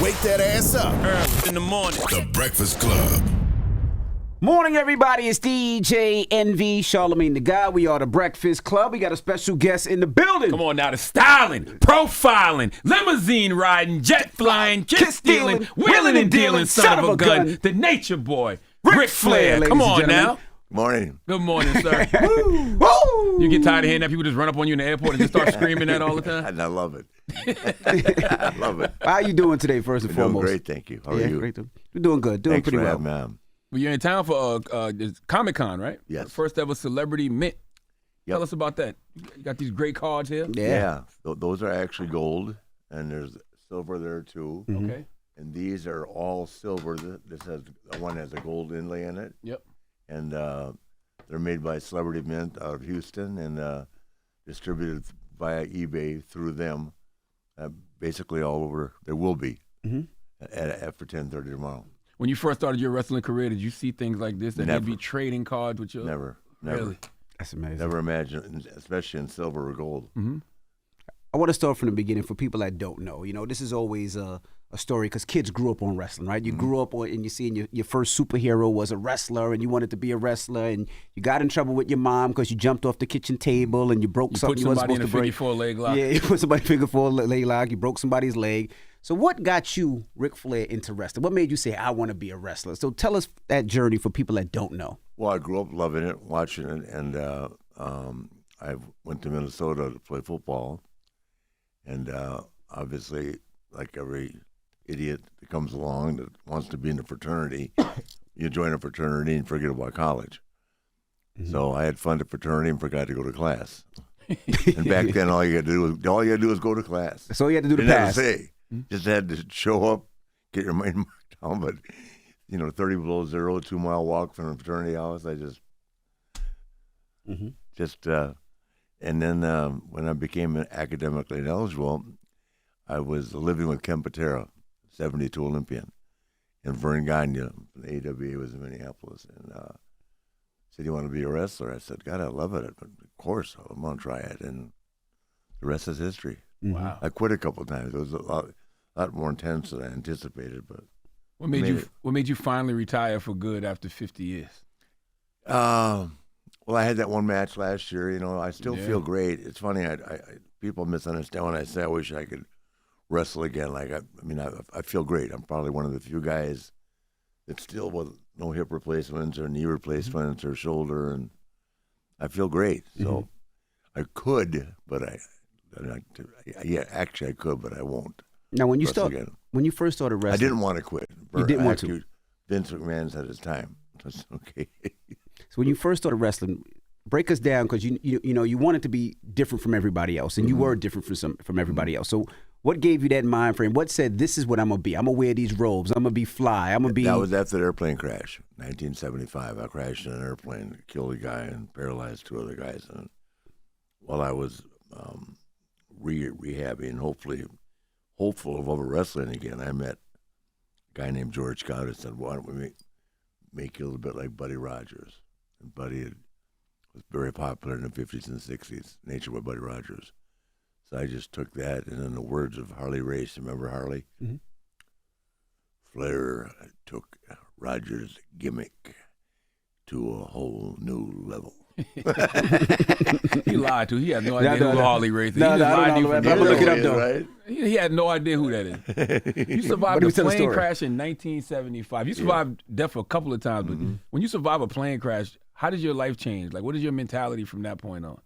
wake that ass up. Early in the morning. The Breakfast Club. Morning, everybody. It's DJ NV, Charlamagne the Guy. We are the Breakfast Club. We got a special guest in the building. Come on now, the styling, profiling, limousine riding, jet flying, kiss stealing, wheeling and dealing, son of a gun, the nature boy, Ric Flair. Come on now. Morning. Good morning, sir. Woo! You get tired of hearing that people just run up on you in the airport and just start screaming that all the time? And I love it. I love it. How you doing today, first and Doing foremost? great, thank you. How are you? Great. We're doing good. Doing Thanks pretty for well. having me on. Well, you're in town for Comic-Con, right? Yes. First ever celebrity mint. Yep. Tell us about that. You got these great cards here? Yeah. Those are actually gold, and there's silver there too. Okay. And these are all silver. This one has a gold inlay in it. Yep. And they're made by Celebrity Mint out of Houston and distributed via eBay through them. Basically all over. There will be after 10:30 tomorrow. When you first started your wrestling career, did you see things like this? That Never. they'd be trading cards with you? Never. Really? That's amazing. Never imagined, especially in silver or gold. Mm-hmm. I want to start from the beginning for people that don't know. You know, this is always a story because kids grew up on wrestling, right? You grew up and you see your first superhero was a wrestler and you wanted to be a wrestler and you got in trouble with your mom because you jumped off the kitchen table and you broke something you wasn't put somebody supposed in to a break. figure 4 leg lock. Yeah, you put somebody in a figure 4 leg lock. You broke somebody's leg. So what got you, Ric Flair, into wrestling? What made you say, I want to be a wrestler? So tell us that journey for people that don't know. Well, I grew up loving it, watching it, and I went to Minnesota to play football. And obviously, like every idiot that comes along that wants to be in a fraternity, you join a fraternity and forget about college. Mm-hmm. So I had fun at fraternity and forgot to go to class. And back then, all you had to do was go to class. That's all you had to do to Didn't pass. have to say. Just had to show up, get your mind marked down. But 30 below zero, 2 mile walk from the fraternity house. I just and then when I became academically ineligible, I was living with Ken Patera, 72 Olympian, and Vern Gagne, the AWA was in Minneapolis, and said, "You want to be a wrestler?" I said, "God, I love it. But of course, I'm going to try it." And the rest is history. Wow. I quit a couple of times. It was a lot more intense than I anticipated. But What made you finally retire for good after 50 years? Well, I had that one match last year. I still feel great. It's funny. I people misunderstand when I say I wish I could wrestle again. Like I feel great. I'm probably one of the few guys that still with no hip replacements or knee replacements or shoulder, and I feel great. So I could, but actually I could, but I won't. Now, when you first started wrestling, I didn't want to quit. You didn't want to. Vince McMahon said it's time. That's okay. So when you first started wrestling, break us down because you wanted to be different from everybody else, and you were different from everybody else. So what gave you that mind frame? What said this is what I'm gonna be? I'm gonna wear these robes. I'm gonna be fly. I'm gonna be. That was after the airplane crash, 1975. I crashed in an airplane, killed a guy, and paralyzed 2 other guys. And while I was rehabbing, and hopeful of ever wrestling again, I met a guy named George Scott who said, "Why don't we make you a little bit like Buddy Rogers?" And Buddy was very popular in the 50s and 60s, Nature by Buddy Rogers. So I just took that, and in the words of Harley Race, remember Harley? Mm-hmm. Flair took Rogers' gimmick to a whole new level. He lied to. He had no idea who Harley Race is. No, I don't know. I'm gonna look it up though. Right? He had no idea who that is. You survived a plane crash in 1975. You survived death a couple of times, but when you survive a plane crash, how did your life change? Like, what is your mentality from that point on?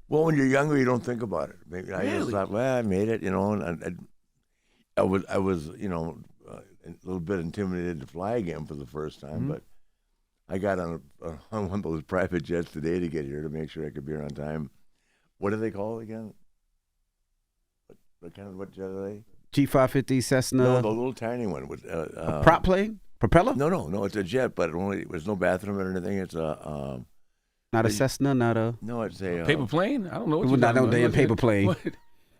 Well, when you're younger, you don't think about it. Maybe I just thought, well, I made it, and I was, a little bit intimidated to fly again for the first time, but I got on one of those private jets today to get here to make sure I could be here on time. What do they call it again? What jet are they? G550 Cessna. No, the little tiny one with a prop plane, propeller. No, it's a jet, but there's no bathroom or anything. It's a not a Cessna, not a. No, it's a paper plane. I don't know what you're not talking no damn about. paper plane. What?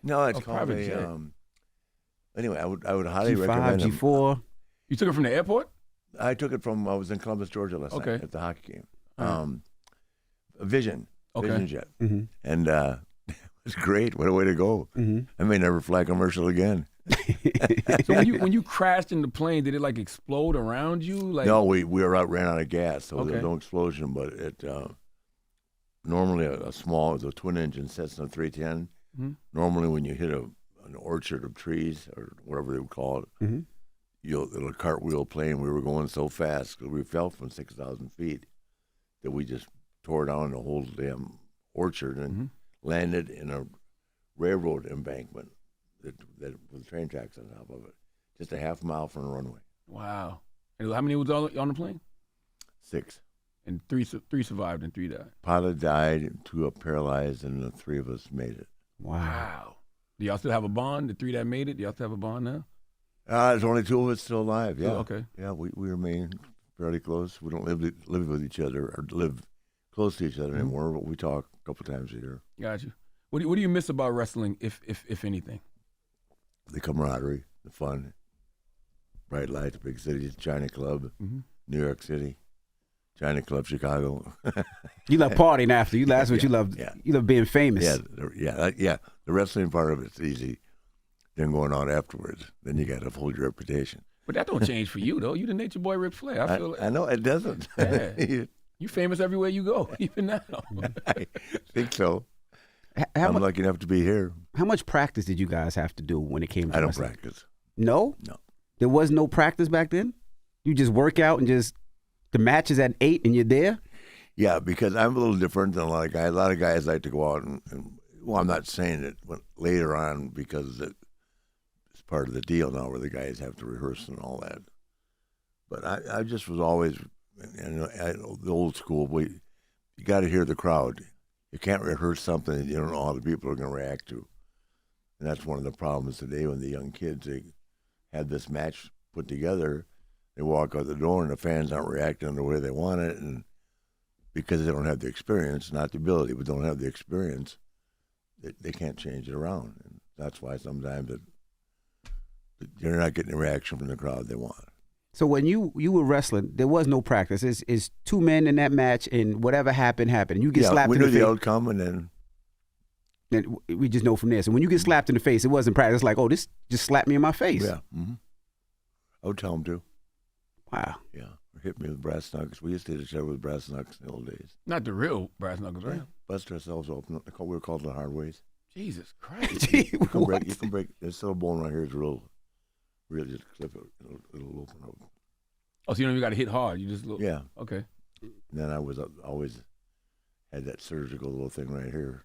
No, it's called a. Anyway, I would highly recommend G5, G4. You took it from the airport? I took it from. I was in Columbus, Georgia last night at the hockey game. A Vision jet, and it was great. What a way to go! I may never fly commercial again. So when you crashed in the plane, did it like explode around you? Like No, we ran out of gas, so Okay. there was no explosion. But it normally a small, it's a twin engine Cessna 310. Mhm. Normally, when you hit an orchard of trees or whatever they would call it, Mhm. it'll cartwheel plane. We were going so fast because we fell from 6,000 feet that we just tore down the whole damn orchard and landed in a railroad embankment that with train tracks on top of it, just a half mile from the runway. wow. And how many was on the plane? 6. And three survived and 3 died. Pilot died, 2 are paralyzed, and the 3 of us made it. Wow. Do y'all still have a bond? The 3 that made it, do y'all still have a bond now? There's only 2 of us still alive. Yeah. Oh, okay. Yeah, we remain fairly close. We don't live with each other or live close to each other anymore, but we talk a couple times a year. Got you. What do you miss about wrestling, if anything? The camaraderie, the fun, bright lights, big cities, China Club, New York City, China Club, Chicago. You love partying after. That's what you love. Yeah. You love being famous. Yeah. The wrestling part of it's easy. Then going out afterwards, then you got to hold your reputation. But that don't change for you though. You the Nature Boy Ric Flair. I feel I know it doesn't. Yeah. You famous everywhere you go, even now. I think so. How I'm mu- lucky enough to be here. How much practice did you guys have to do when it came to I don't wrestling? practice. No? No. There was no practice back then? You just work out and just the match is at 8 and you're there? Yeah, because I'm a little different than a lot of guys. A lot of guys like to go out and well, I'm not saying it later on because it's part of the deal now where the guys have to rehearse and all that. But I just was always, the old school, you got to hear the crowd. You can't rehearse something that you don't know how the people are going to react to. And that's one of the problems today when the young kids, they have this match put together, they walk out the door and the fans aren't reacting the way they want it, and because they don't have the experience, not the ability, but don't have the experience, they can't change it around. And that's why sometimes you're not getting the reaction from the crowd they want. So when you were wrestling, there was no practice. It's 2 men in that match, and whatever happened. You get slapped we in the knew face. the outcome, and then And we just know from there. So when you get slapped in the face, it wasn't practice. It's like, oh, this just slapped me in my face. yeah, I would tell them to. Wow. Yeah, or hit me with brass knuckles. We used to hit each other with brass knuckles in the old days. Not the real brass knuckles, right? Yeah, bust ourselves open. We were called the hard ways. Jesus Christ. Gee, You can what? break. There's still a bone right here. It's real just clip it. It'll open up. Oh, so you don't even got to hit hard. You just look. Yeah. Okay. And then I was always had that surgical little thing right here.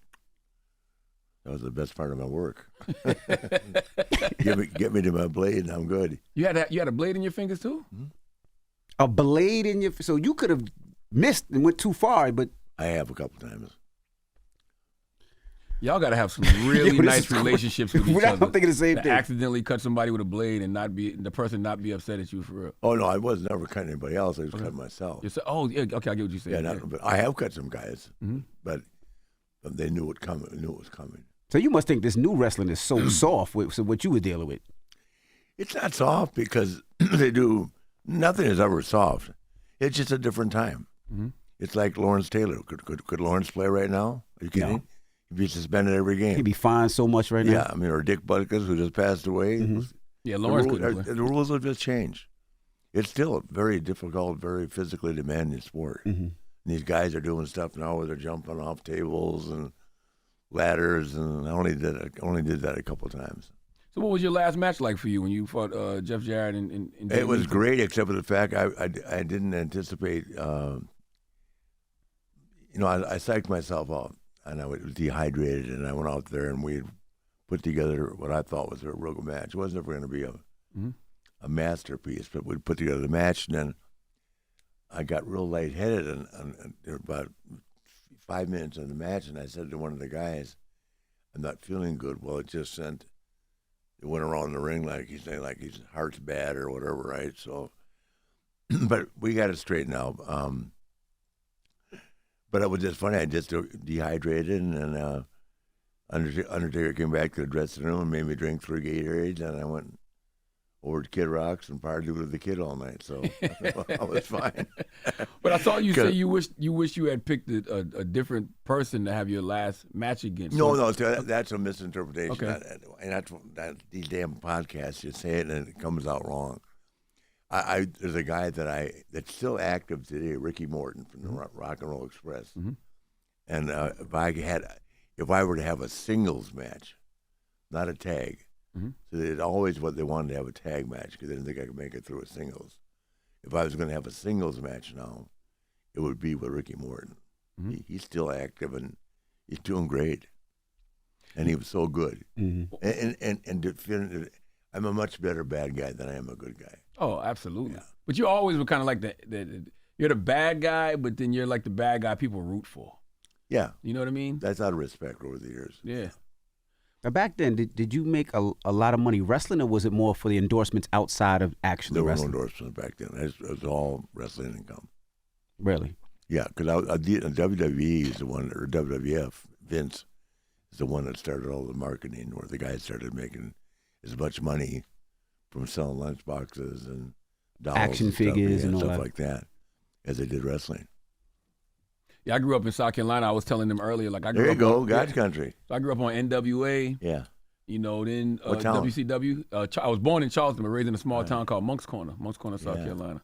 That was the best part of my work. Get me to my blade, and I'm good. You had a blade in your fingers too? A blade in your so you could have missed and went too far, but I have a couple times. Y'all got to have some really Yo, this nice is crazy. relationships with each We're not other. thinking the same to thing. accidentally cut somebody with a blade and the person not be upset at you for real. Oh no, I was never cutting anybody else. I was cutting myself. You say, oh yeah, okay, I get what you're saying. Yeah, but I have cut some guys, Mhm. but they knew it was coming. so you must think this new wrestling is so soft with what you were dealing with. It's not soft because nothing is ever soft. It's just a different time. Mhm. It's like Lawrence Taylor. Could Lawrence play right now? Are you kidding? No. He'd be suspended every game. He'd be fined so much right Yeah, now. I mean, or Dick Butkus, who just passed away. Yeah, The Lawrence rules- couldn't play. the rules have just changed. It's still a very difficult, very physically demanding sport. And these guys are doing stuff now where they're jumping off tables and ladders, and I only did that a couple times. So what was your last match like for you when you fought Jeff Jarrett and It was great, except for the fact I didn't anticipate. I psyched myself out, and I was dehydrated, and I went out there, and we put together what I thought was a real good match. It wasn't ever going to be a masterpiece, but we put together the match, and then I got real lightheaded, and about 5 minutes in the match, and I said to one of the guys, "I'm not feeling good." Well, it just sent. It went around the ring like he's saying, like his heart's bad or whatever, right? So, but we got it straightened out. But it was just funny. I just dehydrated, and Undertaker came back to the dressing room and made me drink 3 Gatorades, and I went over to Kid Rock's and partied with the kid all night. So I was fine. But I saw you say you wish you had picked a different person to have your last match against. No, that's a misinterpretation. Okay. And that's these damn podcasts. You say it and it comes out wrong. There's a guy that's still active today, Ricky Morton from the Rock and Roll Express. Mm-hmm. And if I were to have a singles match, not a tag. Mm-hmm. So it's always what they wanted to have a tag match because they didn't think I could make it through a singles. If I was going to have a singles match now, it would be with Ricky Morton. Mm-hmm. He's still active and he's doing great. And he was so good. Mm-hmm. And I'm a much better bad guy than I am a good guy. Oh, absolutely. Yeah. But you always were kind of like you're the bad guy, but then you're like the bad guy people root for. Yeah. You know what I mean? That's out of respect over the years. Yeah. Now back then, did you make a lot of money wrestling, or was it more for the endorsements outside of actually wrestling? There were no endorsements back then. It was all wrestling income. Really? Yeah, because WWE is the one, or WWF, Vince is the one that started all the marketing, where the guys started making as much money from selling lunchboxes and dolls action and figures and all stuff that. like that as they did wrestling. Yeah, I grew up in South Carolina. I was telling them earlier, like I grew there you up go, on, God's country. So I grew up on NWA. Yeah. You know, then What town? WCW. I was born in Charleston, but raised in a small town called Moncks Corner, South Carolina.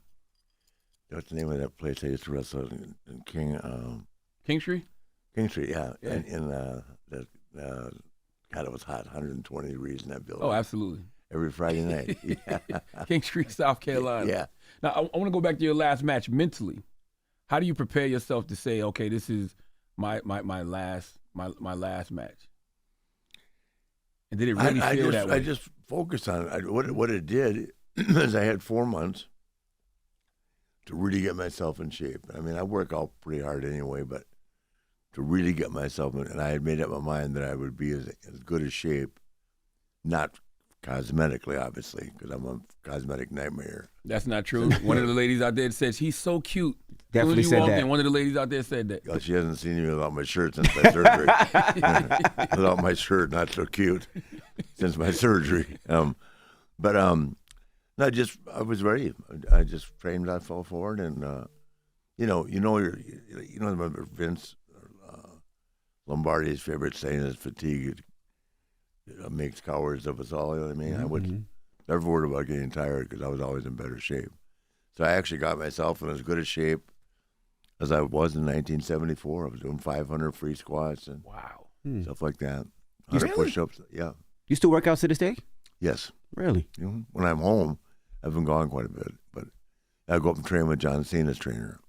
What's the name of that place I used to wrestle in Kingstree? Kingstree, yeah. And God, it was hot, 120 degrees in that building. Oh, absolutely. Every Friday night. Yeah. Kingstree, South Carolina. Yeah. Now, I want to go back to your last match mentally. How do you prepare yourself to say, okay, this is my last match? And did it really feel that way? I just focused on it. What it did is I had 4 months to really get myself in shape. I mean, I work out pretty hard anyway, but to really get myself in, and I had made up my mind that I would be as good a shape, not cosmetically, obviously, because I'm a cosmetic nightmare. That's not true. One of the ladies out there said, he's so cute. Definitely said that. One of the ladies out there said that. Oh, she hasn't seen me without my shirt since my surgery. Without my shirt, not so cute, since my surgery. I was ready. I just trained. I fell forward, and Vince Lombardi's favorite saying is fatigue makes cowards of us all. You know what I mean? Mm-hmm. I would never worried about getting tired because I was always in better shape. So I actually got myself in as good a shape as I was in 1974. I was doing 500 free squats and stuff like that. 100 push-ups. Yeah. You still work out to this day? Yes. Really? When I'm home, I've been gone quite a bit, but I go up and train with John Cena's trainer,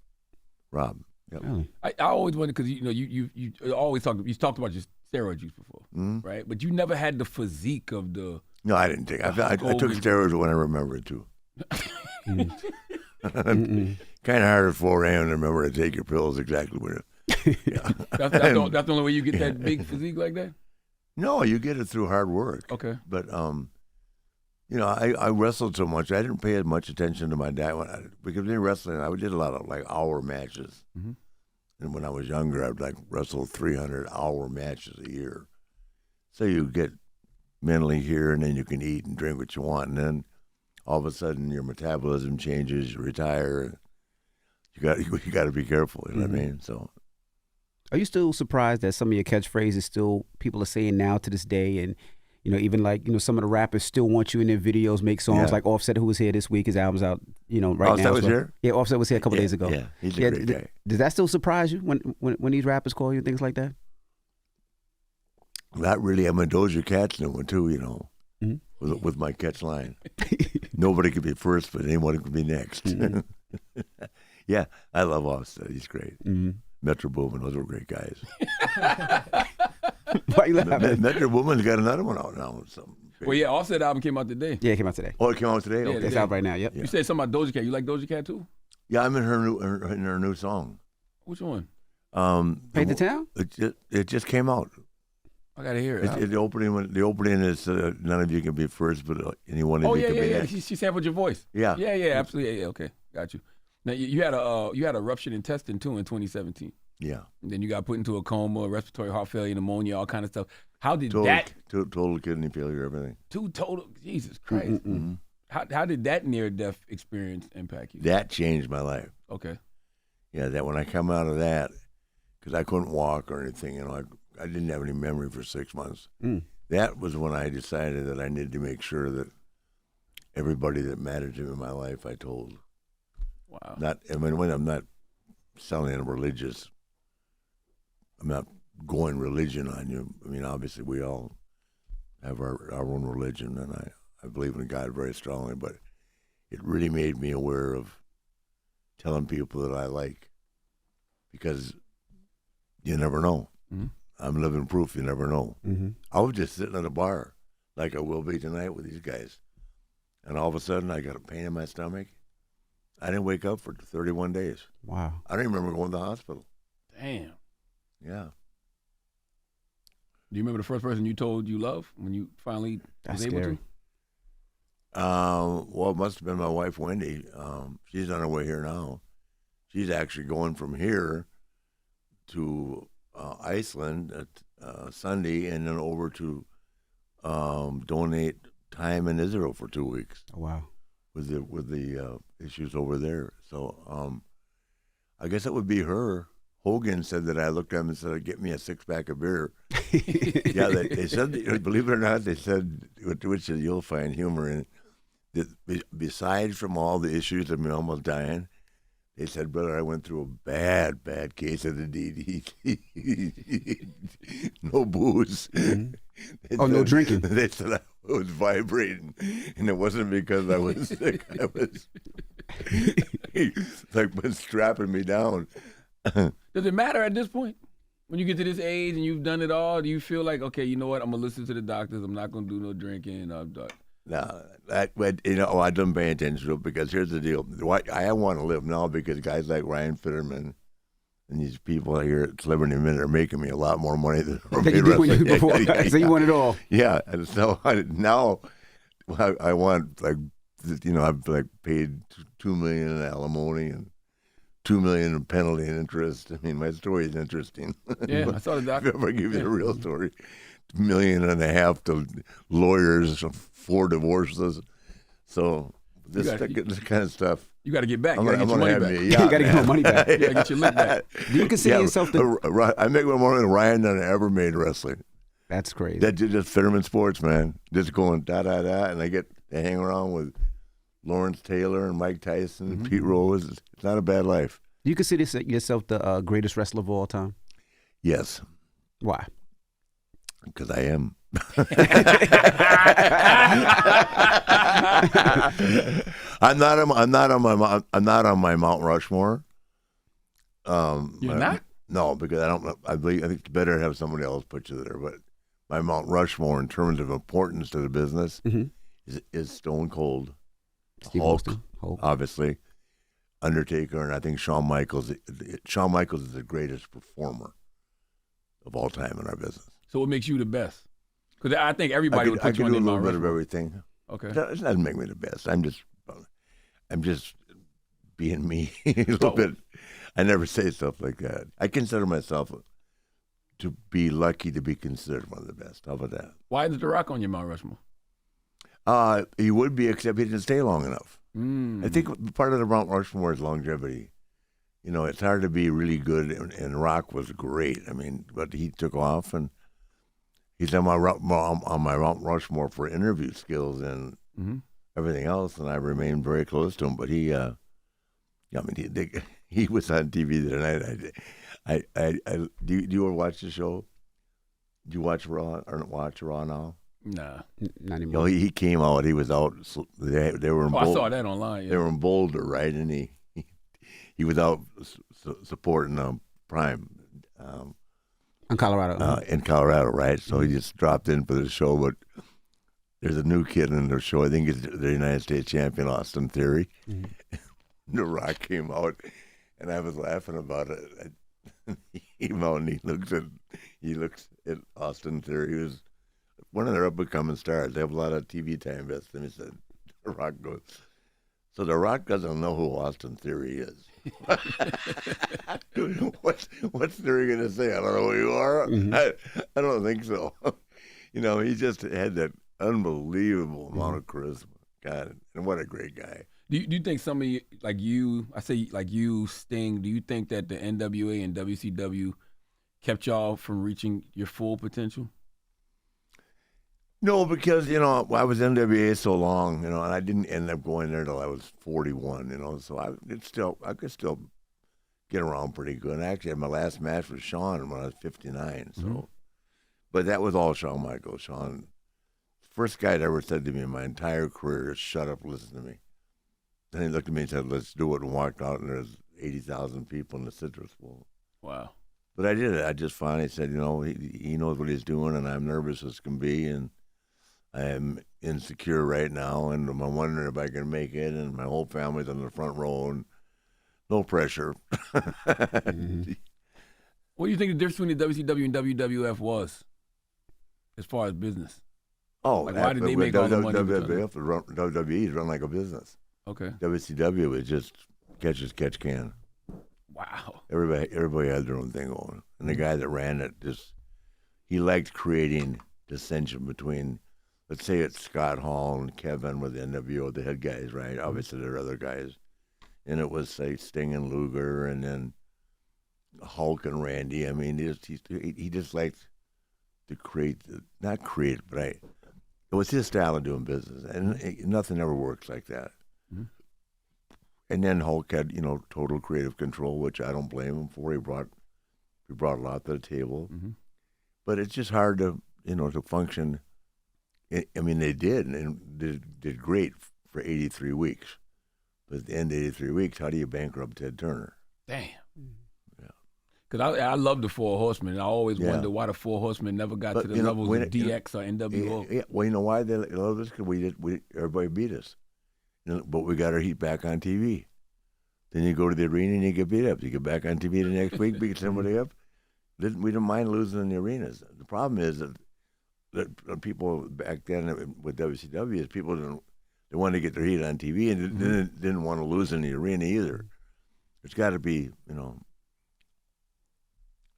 Rob. Yep. Really? I always wondered because you always talked about your steroid use before, right? But you never had the physique of the. No, I didn't take. I took steroids when I remember it too. Kind of hard at 4 a.m. to remember to take your pills exactly when. That's the only way you get that big physique like that. No, you get it through hard work. Okay. But I wrestled so much. I didn't pay as much attention to my diet because in wrestling, I did a lot of hour matches. Mm-hmm. And when I was younger, I'd wrestle 300-hour matches a year. So you get mentally here, and then you can eat and drink what you want, and then all of a sudden your metabolism changes. You retire. You got to be careful. You know what I mean? So. Are you still surprised that some of your catchphrases still people are saying now to this day, and even some of the rappers still want you in their videos, make songs like Offset, who was here this week, his album's out, right now. Offset was here? Yeah, Offset was here a couple days ago. Yeah, he's a great guy. Does that still surprise you when these rappers call you and things like that? Not really. I'm a Doja Cat's new one too, with my catch line. Nobody could be first, but anyone could be next. Mm-hmm. Yeah, I love Offset. He's great. Mm-hmm. Metro Boomin, those were great guys. Why you laughing? Metro Boomin's got another one out now. Well, yeah, Offset album came out today. Yeah, it came out today. Oh, it came out today? Yeah, okay. It's out right now, yep. You said something about Doja Cat. You like Doja Cat too? Yeah, I'm in her new song. Which one? Paint the Town? It just came out. I gotta hear it. The opening is none of you can be first, but anyone of you can be next. She sampled your voice. Yeah. Yeah, absolutely. Yeah, okay, got you. Now you had a ruptured intestine too in 2017. Yeah. And then you got put into a coma, respiratory heart failure, pneumonia, all kind of stuff. How did total kidney failure, everything. Total, Jesus Christ. Mm-hmm. How did that near-death experience impact you? That changed my life. Okay. Yeah, that when I come out of that, because I couldn't walk or anything, you know, I didn't have any memory for 6 months. That was when I decided that I needed to make sure that everybody that mattered to me in my life I told. Wow. When I'm not selling a religious, I'm not going religion on you. I mean, obviously we all have our own religion, and I believe in God very strongly, but it really made me aware of telling people that I like, because you never know. Mm-hmm. I'm living proof you never know. Mm-hmm. I was just sitting at a bar like I will be tonight with these guys, and all of a sudden I got a pain in my stomach. I didn't wake up for 31 days. Wow. I don't even remember going to the hospital. Damn. Yeah. Do you remember the first person you told you love when you finally was able scary. to? Well, it must have been my wife, Wendy. She's on her way here now. She's actually going from here to Iceland at Sunday, and then over to donate time in Israel for 2 weeks. Oh, wow. With the issues over there. So I guess it would be her. Hogan said that I looked at him and said, "Get me a 6-pack of beer." Yeah, they said, believe it or not, they said, which you'll find humor in, that besides from all the issues of me almost dying, they said, "Brother, I went through a bad case of the DDT. No booze." Mm-hmm. Oh, no drinking. They said I was vibrating, and it wasn't because I was sick. I was like strapping me down. Does it matter at this point? When you get to this age and you've done it all, do you feel like, okay, you know what, I'm going to listen to the doctors, I'm not going to do no drinking? No, I don't pay attention to it, because here's the deal. I want to live now because guys like Ryan Fitterman and these people here at Celebrity Minute are making me a lot more money than you did when you before. So you want it all. Yeah, and so now I want, like, I've like paid $2 million in alimony and $2 million in penalty and interest. I mean, my story is interesting. Yeah, I saw the doc. If I give you the real story, $1.5 million to lawyers, 4 divorces. So this kind of stuff. You got to get back. You I'm got to get your money back. You got to get your money back. You got to get your lick back. Do you consider yourself I make more than Ryan than I ever made wrestling. That's crazy. That's just Fitterman Sports, man. Just going da-da-da, and I get to hang around with Lawrence Taylor and Mike Tyson and Pete Rose. It's not a bad life. Do you consider yourself the greatest wrestler of all time? Yes. Why? Because I am. I'm not on my Mount Rushmore. You're not? No, because I think it's better to have somebody else put you there. But my Mount Rushmore, in terms of importance to the business, is Stone Cold, Hulk, obviously, Undertaker, and I think Shawn Michaels. Shawn Michaels is the greatest performer of all time in our business. So what makes you the best? Because I think everybody would put you on I can do a Mount little bit of Rushmore. everything. Okay. It doesn't make me the best. I'm just being me a little bit. I never say stuff like that. I consider myself to be lucky to be considered one of the best. How about that? Why is The Rock on your Mount Rushmore? He would be, except he didn't stay long enough. I think part of the Mount Rushmore is longevity. You know, it's hard to be really good, and Rock was great. I mean, but he took off, and he's on my Mount Rushmore for interview skills and everything else, and I remained very close to him. But he was on TV the other night. Do you ever watch the show? Do you watch Raw or watch Raw now? Nah, not anymore. You know, he came out. He was out. They were in I saw that online. Yeah. They were in Boulder, right? And he was out supporting Prime. In Colorado. In Colorado, right? So he just dropped in for the show. But there's a new kid in the show. I think it's the United States champion, Austin Theory. The Rock came out, and I was laughing about it. He came out and he looks at Austin Theory, who's one of their up-and-coming stars. They have a lot of TV time invested. And he said, The Rock goes, "So The Rock doesn't know who Austin Theory is." What's Theory going to say? I don't know who you are. I don't think so. You know, he just had that unbelievable amount of charisma. God, and what a great guy. Do you think some of you, like you, I say like you, Sting, do you think that the NWA and WCW kept y'all from reaching your full potential? No, because, I was NWA so long, and I didn't end up going there till I was 41, so I could still get around pretty good. And actually, my last match was Shawn when I was 59, so. But that was all Shawn Michaels. Shawn, first guy that ever said to me in my entire career, shut up, listen to me. Then he looked at me and said, let's do it, and walked out, and there's 80,000 people in the Citrus Bowl. Wow. But I did it. I just finally said, he knows what he's doing, and I'm nervous as can be, and I am insecure right now, and I'm wondering if I can make it, and my whole family's on the front row, and no pressure. Mm-hmm. What do you think the difference between the WCW and WWF was, as far as business? Oh, like, why did they make all the money? WWE's run like a business. Okay. WCW was just catch can. Wow. Everybody had their own thing going, and the guy that ran it he liked creating dissension between. Let's say it's Scott Hall and Kevin with the NWO, the head guys, right? Obviously, there are other guys. And it was, say, Sting and Luger, and then Hulk and Randy. I mean, he just liked to but it was his style of doing business. And nothing ever works like that. Mm-hmm. And then Hulk had, total creative control, which I don't blame him for. He brought a lot to the table. Mm-hmm. But it's just hard to, to function. I mean, they did, and did great for 83 weeks. But at the end of 83 weeks, how do you bankrupt Ted Turner? Damn. Yeah. Because I love the Four Horsemen, and I always wonder why the Four Horsemen never got to the levels of DX or NWO. Yeah, well, you know why they love us? Because everybody beat us. But we got our heat back on TV. Then you go to the arena and you get beat up. You get back on TV the next week, beat somebody up. We didn't mind losing in the arenas. The problem is that people back then with WCW is people they wanted to get their heat on TV and didn't want to lose in the arena either. There's got to be,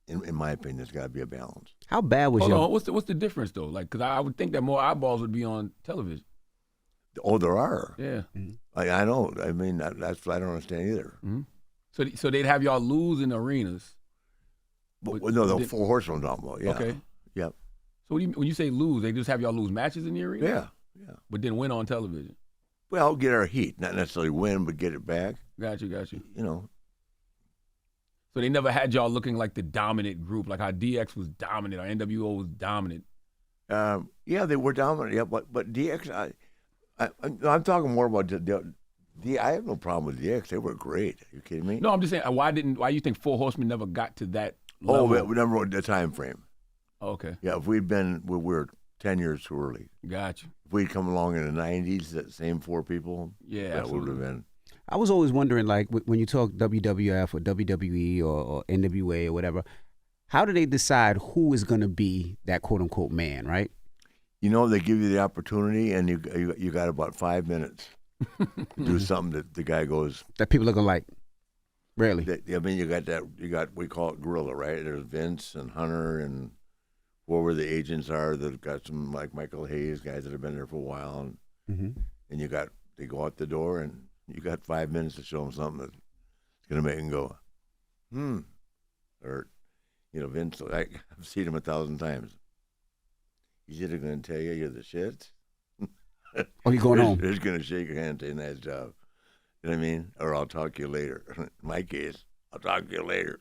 in my opinion, there's got to be a balance. How bad was Hold on, what's the difference though? Like, because I would think that more eyeballs would be on television. Oh, there are. Yeah. Mm-hmm. I know. I mean, that's what I don't understand either. Mm-hmm. So they'd have y'all lose in arenas. But no, the Four Horsemen talking about. Yeah. Okay. Yep. So when you say lose, they just have y'all lose matches in the arena? Yeah. But then win on television. Well, get our heat, not necessarily win, but get it back. Got you. So they never had y'all looking like the dominant group, like how DX was dominant, or NWO was dominant. Yeah, they were dominant. Yeah, but DX, I'm talking more about I have no problem with DX. They were great. Are you kidding me? No, I'm just saying, why you think Four Horsemen never got to that level? Oh, remember the time frame. Okay. Yeah, if we were 10 years too early. Gotcha. If we'd come along in the 90s, that same four people, that absolutely. Would have been. I was always wondering, like, when you talk WWF or WWE or NWA or whatever, how do they decide who is going to be that quote-unquote man, right? They give you the opportunity, and you got about 5 minutes to do something that the guy goes. That people are going to like. Really? You got, we call it guerrilla, right? There's Vince and Hunter and whoever the agents are that have got some, like Michael Hayes, guys that have been there for a while. And they go out the door, and you got 5 minutes to show them something that's going to make them go, Or, Vince, I've seen him 1,000 times. He's either going to tell you you're the shit. Oh, you're going home. He's going to shake your hand and say, nice job. You know what I mean? Or I'll talk to you later. In my case, I'll talk to you later.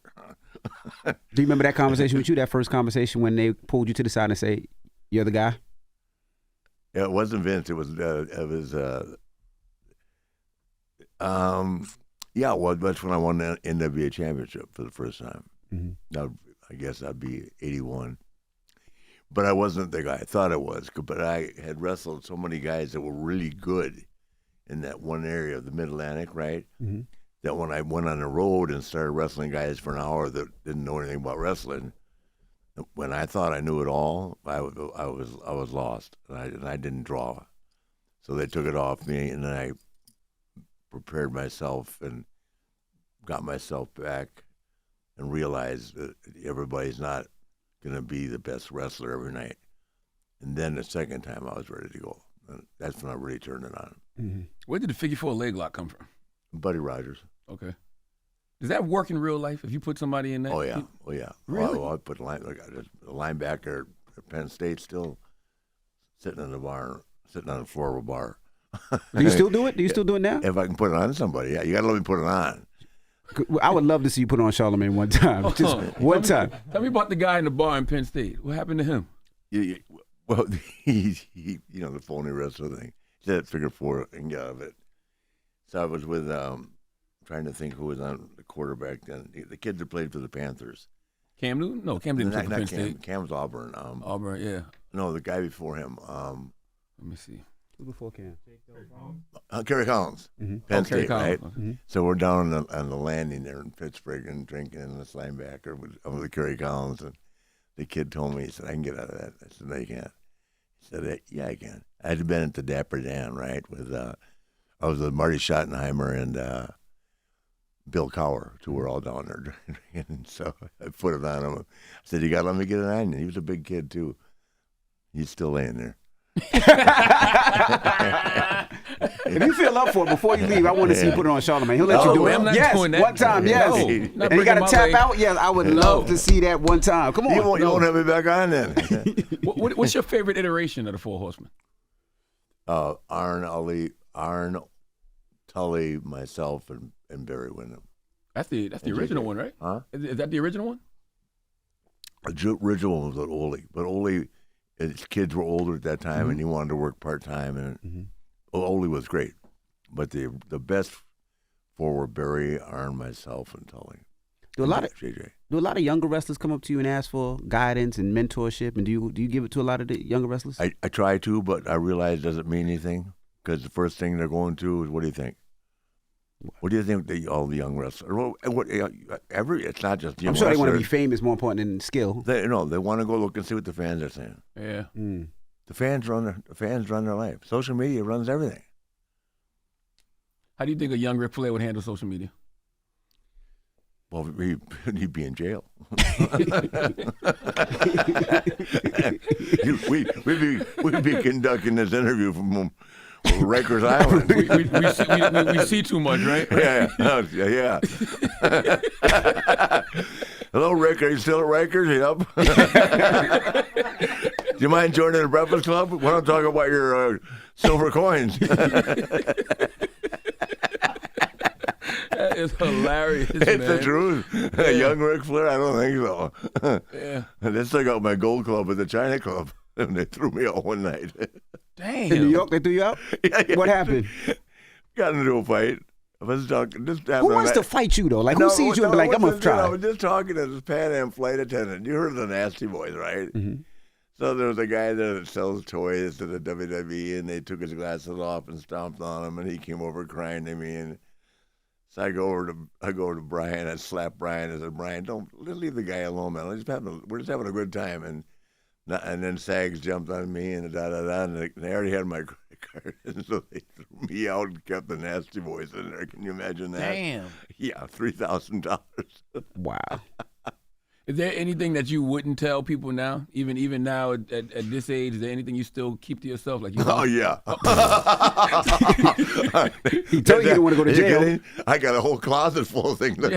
Do you remember that conversation with you, that first conversation when they pulled you to the side and say, you're the guy? Yeah, it wasn't Vince. It was, well, that's when I won the NWA championship for the first time. Mm-hmm. Now, I guess that'd be 81. But I wasn't the guy I thought I was. But I had wrestled so many guys that were really good in that one area of the Mid-Atlantic, right? Mm-hmm. That when I went on the road and started wrestling guys for an hour that didn't know anything about wrestling, when I thought I knew it all, I was lost, and I didn't draw. So they took it off me, and then I prepared myself and got myself back and realized that everybody's not going to be the best wrestler every night. And then the second time I was ready to go. And that's when I really turned it on. Mm-hmm. Where did the figure 4 leg lock come from? Buddy Rogers. Okay. Does that work in real life if you put somebody in that? Oh yeah, oh yeah. Really? I put a linebacker at Penn State still sitting in the bar, sitting on the floor of a bar. Do you still do it? Do you still do it now? If I can put it on somebody, yeah. You got to let me put it on. I would love to see you put on Charlamagne one time. Just one time. Tell me about the guy in the bar in Penn State. What happened to him? Well, he the phony wrestler thing. He said figure 4 and get out of it. So I was with trying to think who was on the quarterback then. The kid that played for the Panthers. Cam Newton? No, Cam didn't play for Penn Cam. State. Cam's Auburn. Auburn, yeah. No, the guy before him. Let me see. Who before Cam? Kerry Collins. Mm-hmm. Penn State, right? Mm-hmm. So we're down on the landing there in Pittsburgh and drinking, and this linebacker with Kerry Collins, and the kid told me, he said, I can get out of that. I said, no, you can't. He said, yeah, I can. I had been at the Dapper Dan, right, with I was with Marty Schottenheimer and Bill Cowher, who were all down there drinking. And so I put it on him. I said, you got to let me get it on you. He was a big kid, too. He's still laying there. If you feel up for it before you leave, I want to see you put it on Charlamagne. He'll let you do it. I'm not yes, doing that. one time, yes. No, and you got to tap out. Yes, I would love to see that one time. Come on. You won't have me back on then. What's your favorite iteration of the Four Horsemen? Arn, Tully, myself, and Barry Windham. That's the original one, right? Huh? Is that the original one? The original one was with Ole, but Ole, his kids were older at that time, and he wanted to work part time, and Ole was great. But the best four were Barry, Arn, myself, and Tully. Do a lot JJ. Do a lot of younger wrestlers come up to you and ask for guidance and mentorship? And do you give it to a lot of the younger wrestlers? I try to, but I realize it doesn't mean anything because the first thing they're going to is, what do you think? What do you think all the young wrestlers? It's not just young I'm sure wrestlers. they want to be famous more important than skill. They want to go look and see what the fans are saying. Yeah. Mm. The fans run their life. Social media runs everything. How do you think a young Ric Flair would handle social media? Well, he'd be in jail. we'd be conducting this interview from Rikers Island. We see too much, right? Yeah. Hello, Rick. Are you still at Rikers? Yep. Do you mind joining the Breakfast Club? Why don't talk about your silver coins? That is hilarious, It's man. the truth. Yeah. Young Ric Flair? I don't think so. Yeah. They still got my gold club at the China Club, and they threw me out one night. Damn. In New York, they threw you out? Yeah. What happened? Got into a fight. I was talking. Who wants to fight you, though? Like, who sees you and be like, I'm going to try? I was just talking to this Pan Am flight attendant. You heard of the Nasty Boys, right? Mm-hmm. So there was a guy there that sells toys to the WWE, and they took his glasses off and stomped on him, and he came over crying to me, and so I go over to Brian. I slap Brian. I said, Brian, don't leave the guy alone, man. We're just having a good time. And then Sags jumped on me and and they already had my credit card, and so they threw me out and kept the Nasty Boys in there. Can you imagine that? Damn. Yeah, $3,000. Wow. Is there anything that you wouldn't tell people now, even now at this age? Is there anything you still keep to yourself? Like you? Oh yeah. He told you you didn't want to go to jail. I got a whole closet full of things. And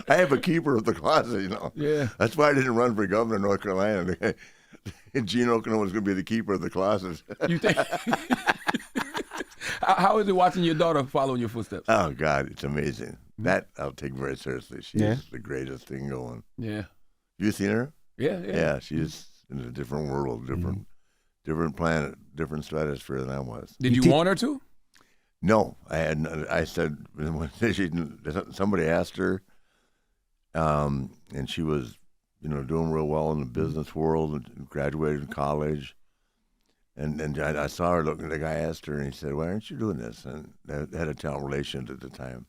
I have a keeper of the closet, Yeah. That's why I didn't run for governor of North Carolina. Gene Okerlund was going to be the keeper of the closet. You think? How is it watching your daughter follow in your footsteps? Oh God, it's amazing. That I'll take very seriously. She's the greatest thing going. Yeah. You seen her? Yeah. Yeah, she's in a different world, different planet, different stratosphere than I was. Did you want her to? No, I said when somebody asked her, and she was, doing real well in the business world and graduated college. And I saw her looking. The guy asked her, and he said, "Why aren't you doing this?" And they had a talent relations at the time.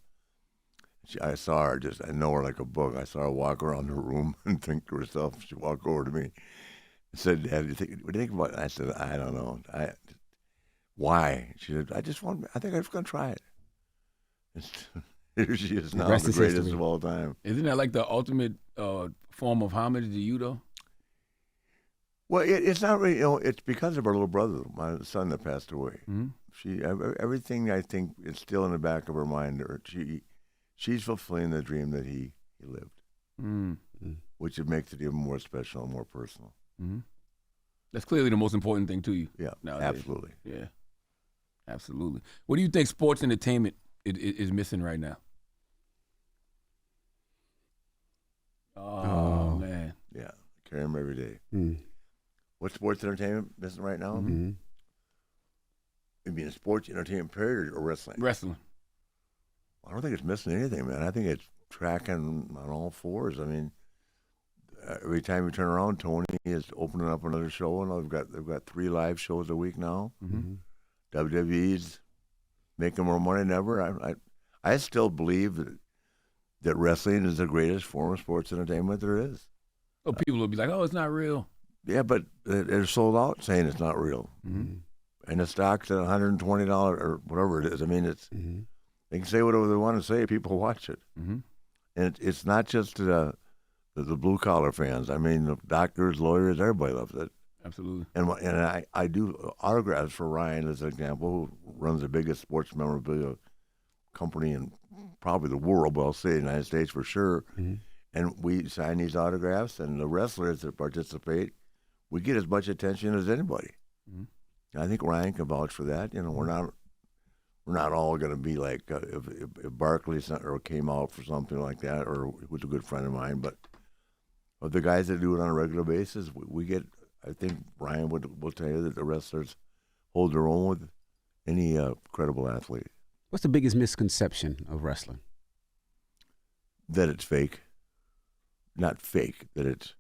I saw her I know her like a book. I saw her walk around the room and think to herself. She walked over to me and said, "Dad, what do you think about it?" I said, "I don't know. Why?" She said, "I think I'm just going to try it." Here she is now, the greatest of all time. Isn't that like the ultimate form of homage to you, though? Well, it's not really. It's because of our little brother, my son that passed away. Everything I think is still in the back of her mind. Or she's fulfilling the dream that he lived, which it makes it even more special and more personal. That's clearly the most important thing to you. Yeah, nowadays. absolutely. Yeah, absolutely. What do you think sports entertainment is missing right now? Oh man. Yeah, carry him every day. What's sports entertainment missing right now? You mean a sports entertainment period or wrestling? Wrestling. I don't think it's missing anything, man. I think it's tracking on all fours. I mean, every time you turn around, Tony is opening up another show, and they've got 3 live shows a week now. WWE's making more money than ever. I still believe that wrestling is the greatest form of sports entertainment there is. Oh, people will be like, "Oh, it's not real." Yeah, but they're sold out saying it's not real, and the stock's at $120 or whatever it is. I mean, it's they can say whatever they want to say. People watch it, and it's not just the blue collar fans. I mean, the doctors, lawyers, everybody loves it. Absolutely. And I do autographs for Ryan as an example, who runs the biggest sports memorabilia company in probably the world, but I'll say the United States for sure. And we sign these autographs, and the wrestlers that participate, we get as much attention as anybody. I think Ryan can vouch for that. You know, we're not all going to be like if Barkley or came out for something like that, or was a good friend of mine, but of the guys that do it on a regular basis, we get. I think Ryan will tell you that the wrestlers hold their own with any credible athlete. What's the biggest misconception of wrestling? That it's fake. Not fake. That it's.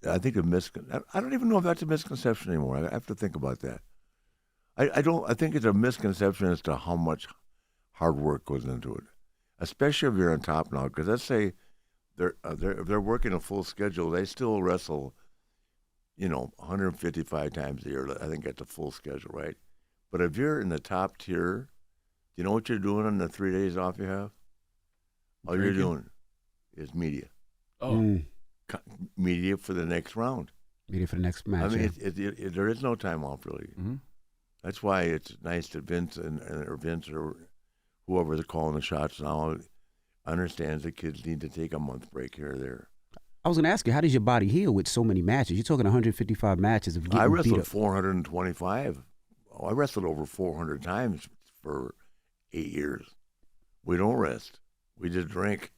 I think I don't even know if that's a misconception anymore. I have to think about that. I don't. I think it's a misconception as to how much hard work goes into it, especially if you're on top now. Because let's say if they're working a full schedule, they still wrestle, 155 times a year. I think that's a full schedule, right? But if you're in the top tier, do you know what you're doing on the 3 days off you have? All you're doing is media. Oh. Media for the next round. Media for the next match. I mean, there is no time off, really. That's why it's nice that Vince or Vince or whoever they're calling the shots now understands that kids need to take a month break here or there. I was going to ask you, how does your body heal with so many matches? You're talking 155 matches of getting I wrestled beat up. 425. I wrestled over 400 times for 8 years. We don't rest. We just drink.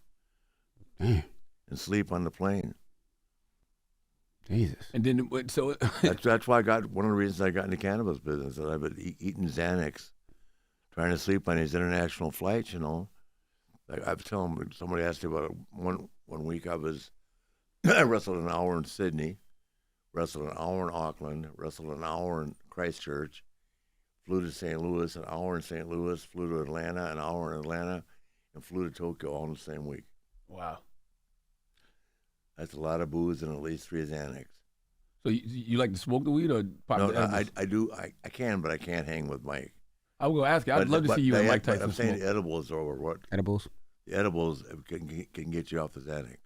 Damn. And sleep on the plane. Jesus. And then so that's why one of the reasons I got in the cannabis business. That I've been eating Xanax, trying to sleep on these international flights. Like I was telling them, somebody asked me about it. One week I wrestled an hour in Sydney, wrestled an hour in Auckland, wrestled an hour in Christchurch, flew to St. Louis, an hour in St. Louis, flew to Atlanta, an hour in Atlanta, and flew to Tokyo all in the same week. Wow. That's a lot of booze and at least 3 Xanax. So you like to smoke the weed or pop the edibles? I do. I can, but I can't hang with Mike. I was going to ask you. I'd love to see you and Mike Tyson I'm saying smoke. edibles or what? Edibles? The edibles can get you off the Xanax.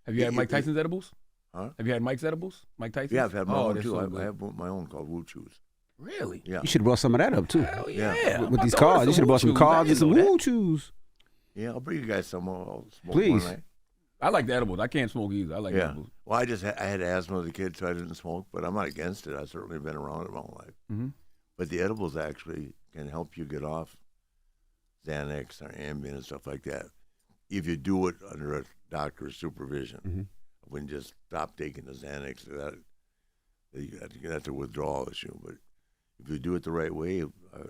Have you had Mike Tyson's edibles? Huh? Have you had Mike's edibles? Mike Tyson's? Yeah, I've had my own too. So I have my own called Woo Chews. Really? Yeah. You should have brought some of that up, too. Hell yeah. With these cards. You should have brought some cards and some Woo Chews. Yeah, I'll bring you guys some. I'll smoke Please. one night. I like the edibles. I can't smoke either. I like edibles. Well, I had asthma as a kid, so I didn't smoke, but I'm not against it. I've certainly been around it my whole life. But the edibles actually can help you get off Xanax or Ambien and stuff like that if you do it under a doctor's supervision. I wouldn't just stop taking the Xanax. That's a withdrawal issue. But if you do it the right way,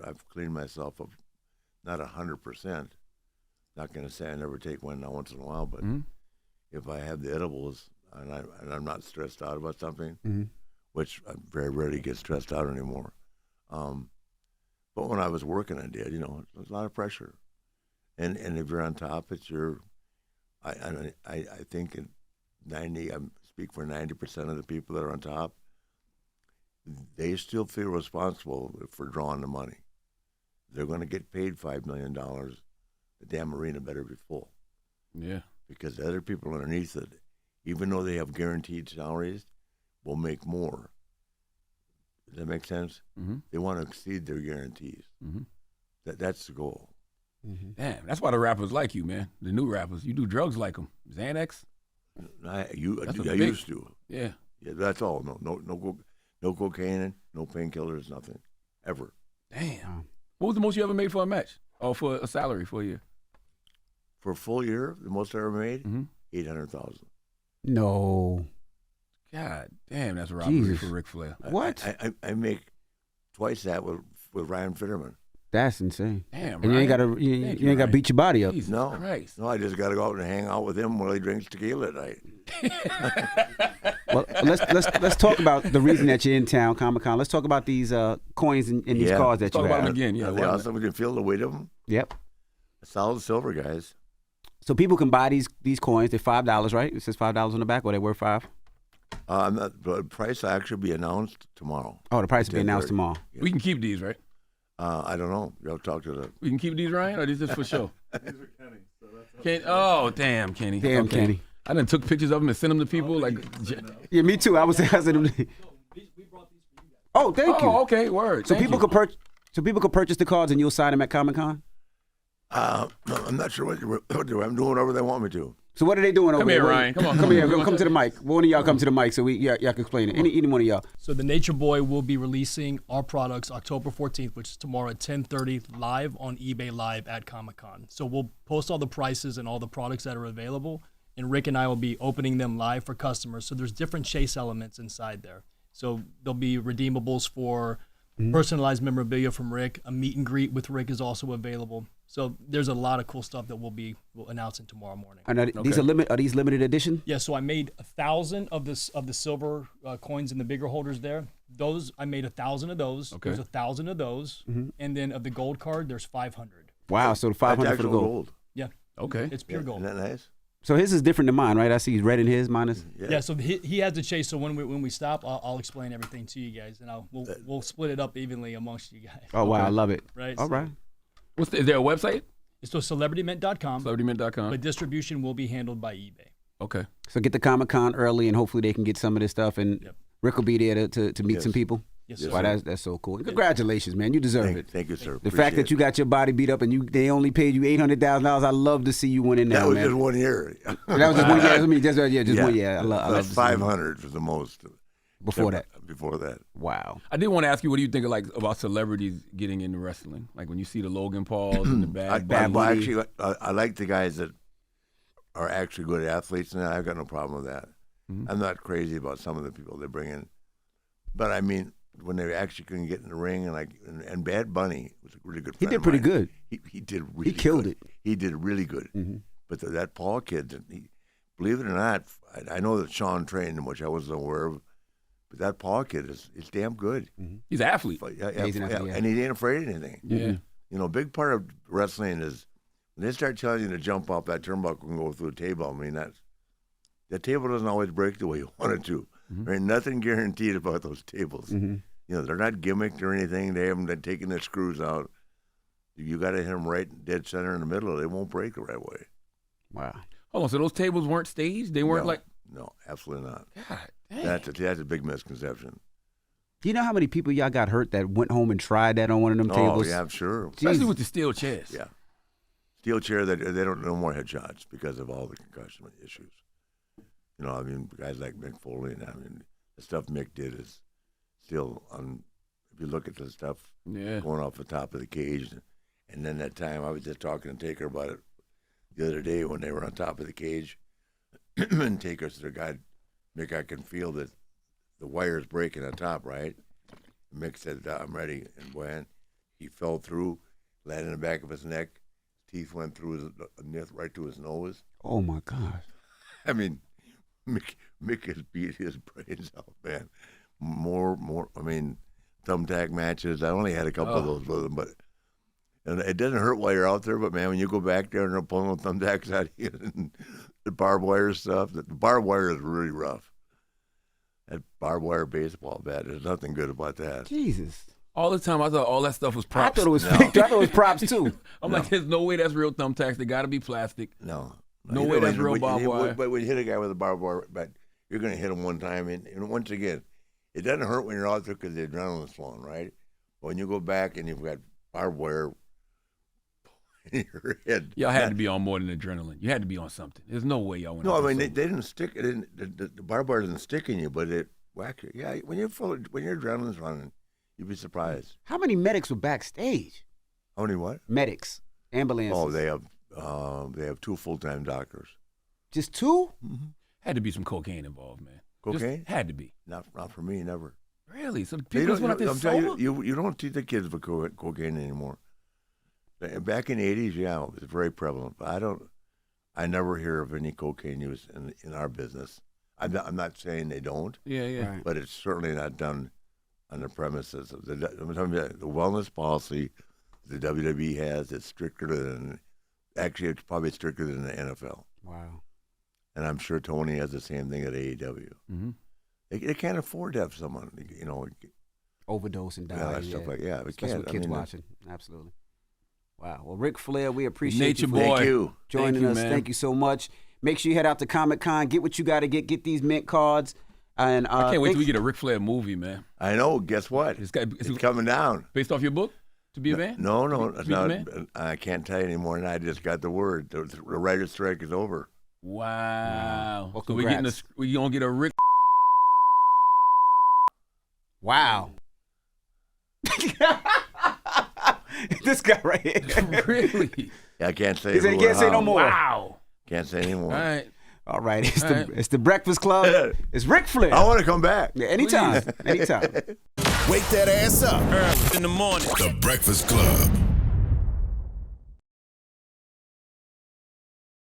I've cleaned myself up, not 100%. Not going to say I never take one now once in a while, but if I have the edibles and I'm not stressed out about something, which I very rarely get stressed out anymore. But when I was working, I did. There's a lot of pressure, and if you're on top, it's your. I think in 90, I speak for 90% of the people that are on top. They still feel responsible for drawing the money. They're going to get paid $5 million. The damn arena better be full. Yeah. Because the other people underneath it, even though they have guaranteed salaries, will make more. Does that make sense? Mm-hmm. They want to exceed their guarantees. Mm-hmm. That's the goal. Mm-hmm. Damn, that's why the rappers like you, man. The new rappers. You do drugs like them. Xanax? I big- used to. Yeah. Yeah, that's all. No cocaine, no painkillers, nothing, ever. Damn. Wow. What was the most you ever made for a match? Or for a salary for a year? For a full year, the most I ever made, Mm-hmm. 800,000. No. God damn, that's robbery Jesus. for Ric Flair. What? I make twice that with Ryan Fitterman. That's insane. Damn, And you ain't got to Thank you you, ain't got to Ryan. beat your body up. Jesus No, Christ. no, I just got to go out and hang out with him while he drinks tequila at night. Well, let's talk about the reason that you're in town, Comic-Con. Let's talk about these coins and these Yeah. cards that Talk you about have. them again. Yeah. Are they why not? awesome? We can feel the weight of them. Yep. Solid silver, guys. So people can buy these coins. They're $5, right? It says $5 on the back, or they worth $5. The price will actually be announced tomorrow. Oh, the price will be announced 10:30. tomorrow. We can keep these, right? I don't know. You'll talk to the. We can keep these, Ryan, or these just for show? Oh, damn, Kenny. Damn, Okay. Kenny. I done took pictures of them and sent them to people. Like, Yeah, me too. I was asking. Oh, thank you. oh, okay, word. So Thank people you. could purchase the cards and you'll sign them at Comic-Con. I'm not sure what they're doing. I'm doing whatever they want me to. So what are they doing over Come there? here, Ryan. Come on. Come here. Come to the mic. One of y'all come to the mic so y'all can explain it. Any one of y'all. So the Nature Boy will be releasing our products October 14th, which is tomorrow at 10:30 live on eBay Live at Comic-Con. So we'll post all the prices and all the products that are available, and Rick and I will be opening them live for customers. So there's different chase elements inside there. So there'll be redeemables for personalized memorabilia from Rick. A meet and greet with Rick is also available. So there's a lot of cool stuff that we'll announcing tomorrow morning. And are these limited edition? Yeah, so I made 1,000 of the silver coins in the bigger holders there. Those I made 1,000 of those. Okay. There's 1,000 of those, and then of the gold card, there's 500. Wow. So the 500 That's for the actual gold. Yeah, Okay. it's pure gold. Isn't that nice? So his is different than mine, right? I see he's red in his. Mine is. Yeah, so he has the chase. So when we stop, I'll explain everything to you guys, and we'll split it up evenly amongst you guys. Oh wow, I love it. Right. All so right. Is there a website? It's so celebritymint.com, CelebrityMint.com. but distribution will be handled by eBay. Okay. So get the Comic-Con early, and hopefully they can get some of this stuff. And Yep. Rick will be there to meet Yes. some people. Yes, Yes, sir. Wow, that's so cool. Congratulations, man. You deserve it. Thank you, sir. The fact that you got your body beat up and they only paid you $800,000, I love to see you win in that now, was man. just 1 year. That was just 1 year. I mean, just 1 year. I love to see you. 500 was the most. Before that. Before that. Wow. I did want to ask you, what do you think about celebrities getting into wrestling? Like when you see the Logan Pauls and the Bad Bunny. Actually, I like the guys that are actually good athletes, and I've got no problem with that. Mhm. I'm not crazy about some of the people they bring in, but I mean, when they actually couldn't get in the ring, and Bad Bunny was a really good. He friend did of pretty mine. good. He did really. He killed good. it. He did really good. Mhm. But that Paul kid, believe it or not, I know that Sean trained him, which I wasn't aware of. But that Paul kid is damn good. He's an athlete. But He's an athlete, yeah. And he ain't afraid of anything. Yeah. You know, a big part of wrestling is when they start telling you to jump off that turnbuckle and go through a table. I mean, that table doesn't always break the way you want it to. There ain't nothing guaranteed about those tables. You know, they're not gimmicked or anything. They haven't been taking the screws out. You got to hit them right dead center in the middle. They won't break the right way. Wow. Hold on, so those tables weren't staged? They weren't No, absolutely not. God dang. That's a big misconception. Do you know how many people y'all got hurt that went home and tried that on one of them tables? Oh, yeah, I'm sure. Especially Jesus. with the steel chairs. Yeah. Steel chair, they don't no more headshots because of all the concussion issues. You know, I mean, guys like Mick Foley, and I mean, the stuff Mick did is still if you look at the stuff Yeah. going off the top of the cage, and then that time I was just talking to Taker about it the other day when they were on top of the cage, and Taker said, "God, Mick, I can feel that the wire's breaking on top, right?" And Mick said, "I'm ready," and when he fell through, landed in the back of his neck, teeth went through right to his nose. Oh my God. I mean, Mick has beat his brains out, man. More. I mean, thumbtack matches. I only had a couple of those with him, but and it doesn't hurt while you're out there. But man, when you go back there and they're pulling thumbtacks out of you and the barbed wire stuff, the barbed wire is really rough. That barbed wire baseball bat, there's nothing good about that. Jesus. All the time, I thought all that stuff was I props. thought it was fake. I thought it was props too. I'm like, there's no way that's real thumbtacks. They got to be plastic. No. No way that's real barbed wire. But when you hit a guy with a barbed wire, but you're going to hit him one time. And once again, it doesn't hurt when you're out there because the adrenaline's flowing, right? But when you go back and you've got barbed wire in your head. Y'all had to be on more than adrenaline. You had to be on something. There's no way y'all went. No, I mean, they didn't stick. It didn't, the barbed wire didn't stick in you, but it whacked you. Yeah, when your adrenaline's running, you'd be surprised. How many medics were backstage? How many what? Medics, ambulances. Oh, they have 2 full-time doctors. Just 2? Mm-hmm. Had to be some cocaine involved, man. Cocaine? Just had to be. Not for me, never. Really? So people just went out there sober? You don't teach the kids about cocaine anymore. Back in the 80s, yeah, it was very prevalent. But I never hear of any cocaine use in our business. I'm not saying they don't. Yeah. Right. But it's certainly not done on the premises of the wellness policy the WWE has. It's stricter than, actually, it's probably stricter than the NFL. Wow. And I'm sure Tony has the same thing at AEW. Mm-hmm. They can't afford to have someone, Overdose and die. stuff like Especially can't. with kids watching. Absolutely. Wow. Well, Ric Flair, we appreciate Nature you for boy. Thank you. joining us. man. Thank you so much. Make sure you head out to Comic-Con. Get what you got to get these mint cards. And I can't wait till we get a Ric Flair movie, man. I know. Guess what? It's coming down. Based off your book, To Be a Man? No. To Be a Man? I can't tell you anymore. And I just got the word. The writer's strike is over. Wow. Well, So we gonna get a Ric. Wow. This guy right here. Really? I can't say. He said he can't say no more. Wow. Can't say anymore. All right. All right. All right. It's the Breakfast Club. It's Ric Flair. I want to come back. Yeah, anytime. Anytime. Wake that ass up. Early in the morning. The Breakfast Club.